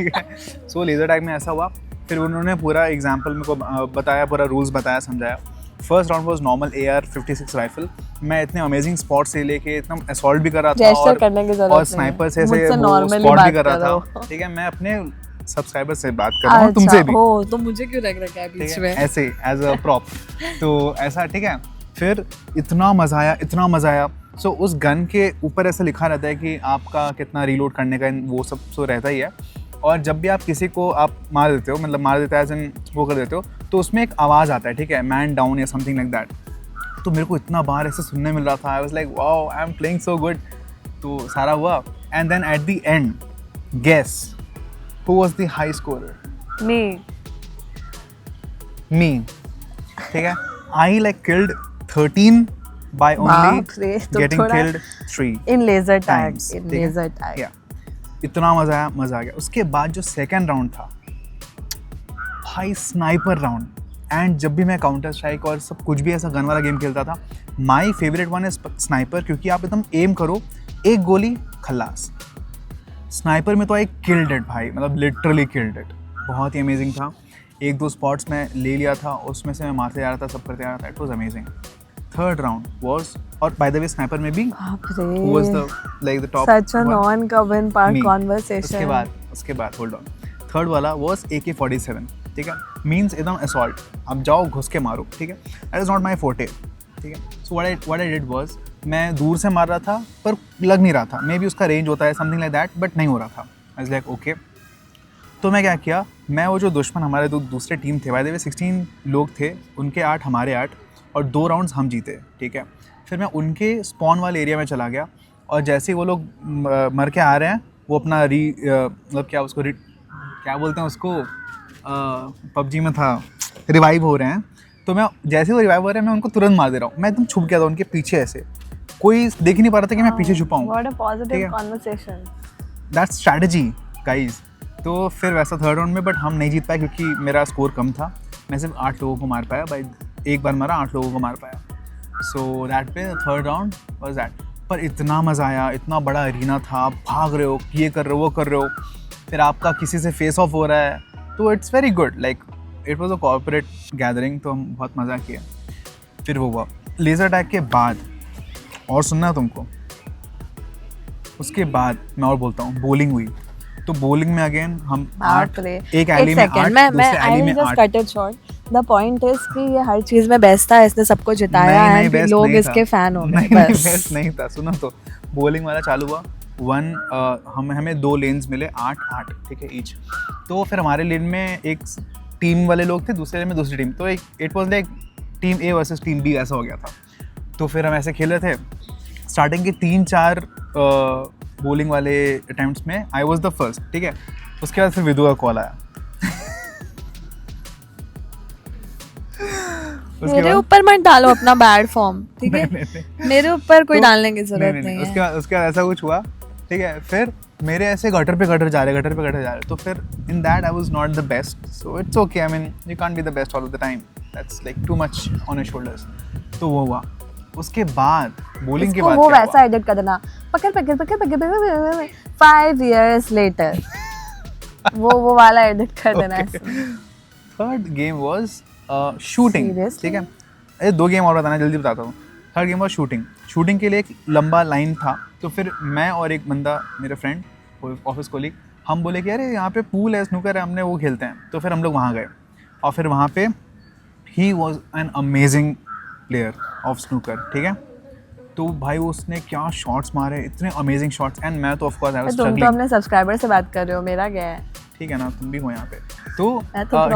ठीक है। सो laser tag में ऐसा हुआ, फिर उन्होंने पूरा एग्जाम्पल मेरे को बताया, पूरा रूल्स बताया, समझाया। First round was normal AR-56 rifle. मैं इतने अमेजिंग स्पॉट से लेके इतना असॉल्ट भी कर रहा था और स्नाइपर से स्पॉट भी कर रहा था। ठीक है, मैं अपने सब्सक्राइबर से बात कर रहा हूँ, तुमसे भी। तो मुझे क्यों रख रखा है बीच में? ऐसे एज अ प्रॉप। तो ऐसा, ठीक है। फिर इतना मज़ा आया। सो उस गन के ऊपर ऐसा लिखा रहता है कि आपका कितना रीलोड करने का वो सब तो रहता ही है। और जब भी आप किसी को आप मार देते हो, मतलब मार देते हैं वो कर देते हो, तो उसमें एक आवाज़ आता है, ठीक है, मैन डाउन या समथिंग लाइक दैट। तो मेरे को इतना बार ऐसे सुनने मिल रहा था, I was like wow, I am playing so good. तो सारा हुआ, and then at the end, guess who was the high scorer? Me, ठीक है। I like killed 13 by only getting killed 3 in laser tag. times. In laser tag. Yeah. इतना मज़ा आ गया। उसके बाद जो सेकेंड राउंड था, भाई स्नाइपर राउंड। एंड जब भी मैं काउंटर स्ट्राइक और सब कुछ भी ऐसा गन वाला गेम खेलता था, my favourite one is sniper, क्योंकि आप एकदम एम करो, एक गोली खल्लास। स्नाइपर में तो आई किल्ड इट भाई, मतलब लिटरली किल्ड इट। बहुत ही अमेजिंग था। एक दो स्पॉट्स में ले लिया था, उसमें से मैं मारते जा रहा था, सब करते जा रहा था। It was amazing. Third round was, और बाय द वे स्नाइपर में भी who was the top such a non-common part conversation. उसके बाद होल्ड ऑन, थर्ड वाला was AK-47, ठीक है। मींस एकदम असॉल्ट, अब जाओ घुस के मारो, ठीक है। That is not my forte, ठीक है। So what I did was, मैं दूर से मार रहा था पर लग नहीं रहा था। मे बी उसका रेंज होता है समथिंग लाइक दैट, बट नहीं हो रहा था। I was like okay. तो मैं क्या किया, मैं वो जो दुश्मन हमारे दूसरे टीम थे, बाय द वे 16 लोग थे, उनके 8 हमारे 8, और 2 राउंड्स हम जीते, ठीक है। फिर मैं उनके स्पॉन वाले एरिया में चला गया, और जैसे ही वो लोग मर के आ रहे हैं, वो अपना मतलब क्या बोलते हैं उसको, PUBG में था, रिवाइव हो रहे हैं। तो मैं जैसे ही वो रिवाइव हो रहे हैं, मैं उनको तुरंत मार दे रहा हूँ। मैं एकदम छुप गया था उनके पीछे, ऐसे कोई देख ही नहीं पा रहा था कि मैं पीछे छुपा हूँ। What a positive conversation. That's strategy guys. तो फिर वैसा थर्ड राउंड में, बट हम नहीं जीत पाए क्योंकि मेरा स्कोर कम था। मैं सिर्फ 8 लोगों को मार पाया, भाई एक बार मारा, 8 लोगों को मार पाया। सो दैट पे थर्ड राउंड वाज दैट। पर इतना मज़ा आया, इतना बड़ा अरीना था, आप भाग रहे हो, ये कर रहे हो, वो कर रहे हो, फिर आपका किसी से फेस ऑफ हो रहा है, तो it's very good. Like it was a corporate gathering, तो हम बहुत मज़ा किया। फिर वो हुआ लेज़र टैग के बाद, और सुनना है तुमको, उसके बाद मैं और बोलता हूँ, बोलिंग हुई। तो बोलिंग में अगेन हम 8, एक एली में 8, दूसरे एली में 8। The point is कि ये हर चीज में बेस्ट था, इसने सबको जिताया है, लोग इसके फैन हो गए। बस बेस्ट नहीं था। सुनो तो, बॉलिंग वाला चालू हुआ, हमें 2 लेन्स मिले, 8-8, ठीक है, ईच। तो फिर हमारे लेन में एक टीम वाले लोग थे, दूसरे लेन में दूसरी टीम। तो it was like team A versus team B ऐसा हो गया था। तो फिर हम ऐसे खेल रहे थे, स्टार्टिंग के 3-4 बॉलिंग वाले अटेम्प्ट्स में आई वाज द फर्स्ट, ठीक है। उसके बाद फिर विदु का कॉल आया। मेरे ऊपर मत डालो अपना बैड फॉर्म, ठीक है। मेरे ऊपर कोई डालने की जरूरत नहीं है। उसके बाद ऐसा कुछ हुआ, ठीक है। फिर मेरे ऐसे गटर पे गटर जा रहे। तो फिर in that I was not the best, so it's okay. I mean you can't be the best all of the time, that's like too much on your shoulders. तो वो हुआ। उसके बाद बॉलिंग के बाद वो वैसा एडिट कर देना, पकड़ 5 years later। वो वाला एडिट कर देना। थर्ड गेम वाज शूटिंग, ठीक है। अरे 2 गेम और बताना, जल्दी बताता हूँ। थर्ड गेम वाज शूटिंग के लिए एक लंबा लाइन था। तो फिर मैं और एक बंदा, मेरा फ्रेंड, ऑफिस कोलीग, हम बोले कि अरे यहाँ पे पूल है, स्नूकर है, हमने वो खेलते हैं। तो फिर हम लोग वहाँ गए, और फिर वहाँ पे he was an amazing player of snooker, ठीक है। तो भाई उसने क्या शॉट्स मारे, इतने अमेजिंग शॉट्स। एंड मैं तो of course I was struggling. तुम तो अपने सब्सक्राइबर से बात कर रहे हो, मेरा क्या है, ठीक है ना, तुम भी हो यहाँ पे। तो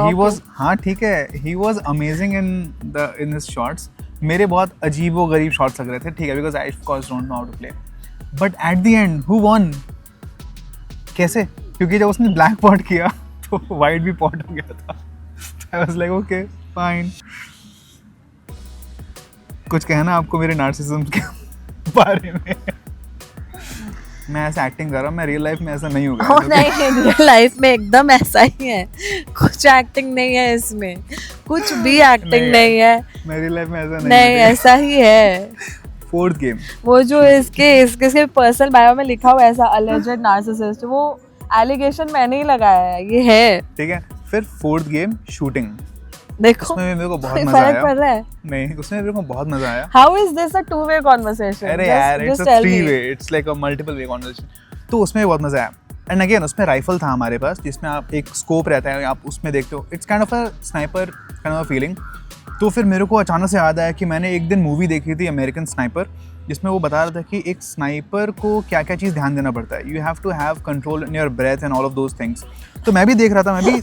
ही वाज, हाँ ठीक है, he was amazing in his shots. मेरे बहुत अजीब व गरीब शॉट्स लग रहे थे, ठीक है, because I of course don't know how to play. But at the end who won? कैसे? क्योंकि जब उसने ब्लैक पॉट किया तो वाइट भी पॉट हो गया था। I was like okay fine. कुछ कहना आपको मेरे नार्सिसिज्म के बारे में? मैं ऐसा एक्टिंग कर रहा हूँ, मैं रियल लाइफ में ऐसा नहीं होगा। नहीं, रियल लाइफ में एकदम ऐसा ही है, कुछ एक्टिंग नहीं है इसमें, कुछ भी एक्टिंग नहीं है। मैं रियल लाइफ में ऐसा नहीं, ऐसा ही है। फोर्थ गेम, वो जो इसके पर्सनल बायो में लिखा हुआ ऐसा अलेजेड नार्सिसिस्ट, वो एलिगेशन मैंने ही लगाया है, ये है। ठीक है, फिर फोर्थ गेम शूटिंग, देखो उसमें भी मेरे को बहुत मजा फर्क आया। पड़ रहा है। नहीं, उसमें मेरे को बहुत मजा आया। How is this a two way conversation? अरे यार, it's a three way, it's like a multiple way conversation. तो उसमें भी बहुत मजा आया। एंड अगेन उसमें राइफल था हमारे पास, जिसमें आप एक स्कोप रहता है, आप उसमें देखते हो, it's kind of a sniper kind of feeling. तो फिर मेरे को अचानक से याद आया कि मैंने एक दिन मूवी देखी थी अमेरिकन स्नाइपर, जिसमें वो बता रहा था कि एक स्नाइपर को क्या क्या चीज़ ध्यान देना पड़ता है। You have to have control in your breath and all of those things. तो मैं भी देख रहा था, मैं भी,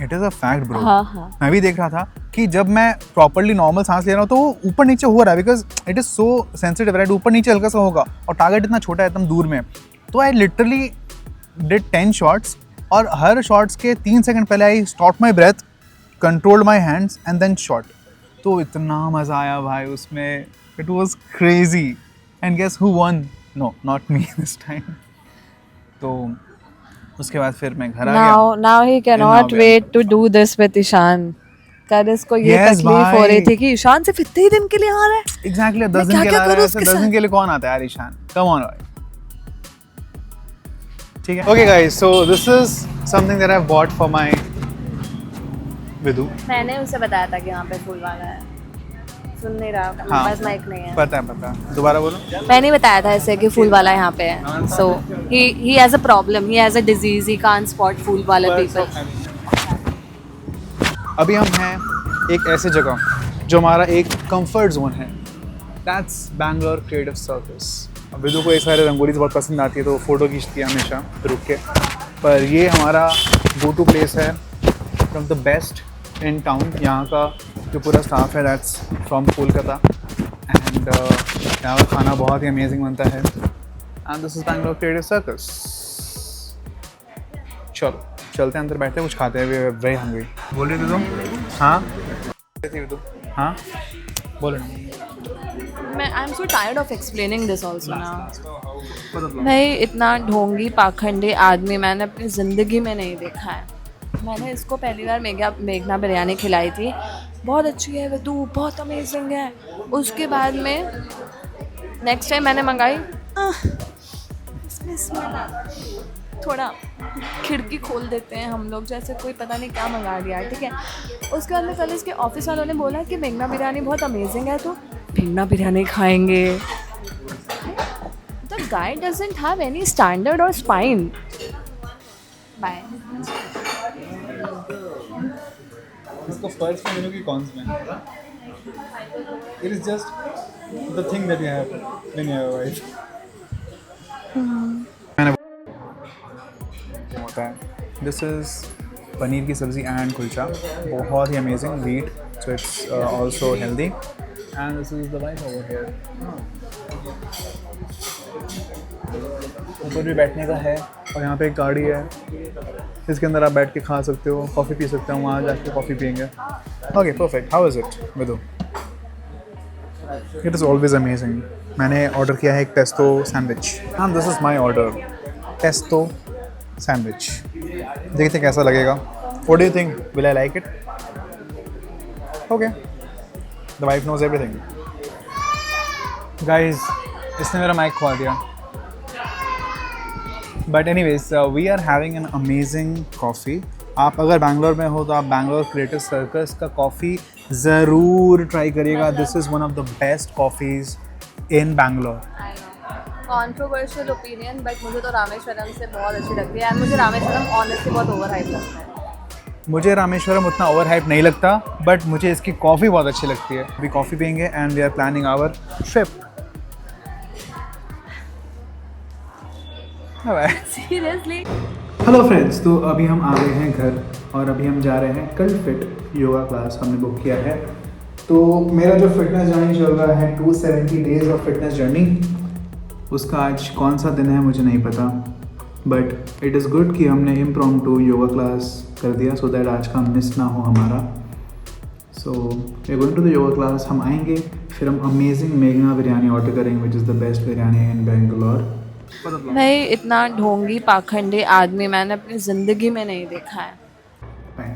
it is a fact bro, हाँ। मैं भी देख रहा था कि जब मैं प्रॉपरली नॉर्मल सांस ले रहा हूँ तो वो ऊपर नीचे हो रहा है, because it is so sensitive, right? ऊपर नीचे हल्का सा होगा और टारगेट इतना छोटा है, एकदम दूर में। तो आई लिटरली डिड 10 शॉट्स, और हर शॉट्स के 3 सेकंड पहले I stop my breath, controlled my hands and then shot. तो इतना मज़ा आया भाई उसमें, it was crazy. And guess who won? No, not me this time. तो उसके बाद फिर मैं घर आ गया। Now he cannot wait to do this with Ishan. कल इसको ये Yes, तकलीफ हो रही भाई। थी कि ईशान सिर्फ इतने ही दिन के लिए आ रहा है। एग्जैक्टली, 10 मैं दिन के क्या-क्या लिए करूं ऐसे उसके 10 दिन साथ? के लिए कौन आता है यार ईशान, कम ऑन भाई। ठीक है, okay guys, so this is something that I have bought for my Vidu. मैंने उसे बताया था कि यहाँ पे फूल वाला है, सुन नहीं रहा, मेरे हाँ। पास माइक नहीं है। पता है, दोबारा बोलो। मैंने बताया था इसे कि फूल वाला यहाँ पे है, so he has a problem, he has a disease, he can't spot फूल वाले पीपल। अभी हम हैं एक ऐसे जगह जो हमारा एक कंफर्ट जोन है, दैट्स बैंगलोर क्रिएटिव सर्कस। अब विदु को ये सारे रंगोली बहुत पसंद आती है, तो फोटो खींचती है हमेशा रुक के। पर ये हमारा गो टू प्लेस है, from the best in town. यहाँ का जो पूरा स्टाफ है दैट्स फ्रॉम कोलकाता, एंड यहाँ का खाना बहुत ही अमेजिंग बनता है। And this is Bangalore Creative circus. चलो चलते हैं अंदर, बैठते हैं, कुछ खाते हैं, वेरी हंग्री। बोल रही थी तुम? हाँ हाँ, बोलो ना। I am so tired of explaining this also ना। भाई इतना ढोंगी पाखंडी आदमी मैंने अपनी ज़िंदगी में नहीं देखा है। मैंने इसको पहली बार मेघना बिरयानी खिलाई थी, बहुत अच्छी है विदु, बहुत अमेजिंग है। उसके बाद में नेक्स्ट टाइम मैंने मंगाई, इसमें स्मेल, थोड़ा खिड़की खोल देते हैं हम लोग, जैसे कोई पता नहीं क्या मंगा लिया, ठीक है। उसके बाद में कल इसके ऑफिस वालों ने बोला कि मेघना बिरयानी बहुत अमेजिंग है, तो मेघना बिरयानी खाएंगे। The guy doesn't have any standard और स्पाइन। बाय। इसको फर्स्ट मेनू की कौन सी है? It is just the thing that you have when you have a wife. मैंने होता है, दिस इज पनीर की सब्ज़ी एंड कुलचा, बहुत ही amazing, wheat, so it's also healthy. And this is the wife over here. ऊपर भी बैठने का है, और यहाँ पे एक गाड़ी है, इसके अंदर आप बैठ के खा सकते हो, कॉफ़ी पी सकते हो, वहाँ जाके कॉफ़ी पियेंगे। Okay, perfect. How is it Vidu? It is always amazing. मैंने ऑर्डर किया है एक pesto sandwich, and this is my order, pesto sandwich. देखते कैसा लगेगा। What do you think, will I like it? Okay, the wife knows everything. Guys, इसने मेरा mic खवा दिया। But anyways, we are having an amazing coffee. आप अगर बैंगलोर में हो तो आप बैंगलोर क्रिएटिव सर्कस का कॉफ़ी ज़रूर ट्राई करिएगा। This is one of the best coffees in Bangalore. Controversial opinion, but मुझे तो रामेश्वरम से बहुत अच्छी लगती है, एंड मुझे रामेश्वरम ऑनेस्टली बहुत ओवर हाइप लगता है। मुझे रामेश्वरम उतना ओवर हाइप नहीं लगता, बट मुझे इसकी कॉफ़ी बहुत अच्छी लगती है। अभी कॉफ़ी पियेंगे and we are planning our trip. Seriously. Hello friends, तो अभी हम आ गए हैं घर, और अभी हम जा रहे हैं कल फिट योगा क्लास हमने बुक किया है। तो मेरा जो फिटनेस जर्नी चल रहा है 270 डेज ऑफ फिटनेस जर्नी, उसका आज कौन सा दिन है मुझे नहीं पता, बट इट इज़ गुड कि हमने इम्प्रॉम्प्टू योगा क्लास कर दिया, सो दैट आज का मिस ना हो हमारा। So we going to the yoga class. हम आएंगे, फिर हम अमेजिंग मेघना बिरयानी ऑर्डर करेंगे, which is the best biryani in Bangalore. भाई इतना ढोंगी पाखंडी आदमी मैंने अपनी ज़िंदगी में नहीं देखा है। Bye.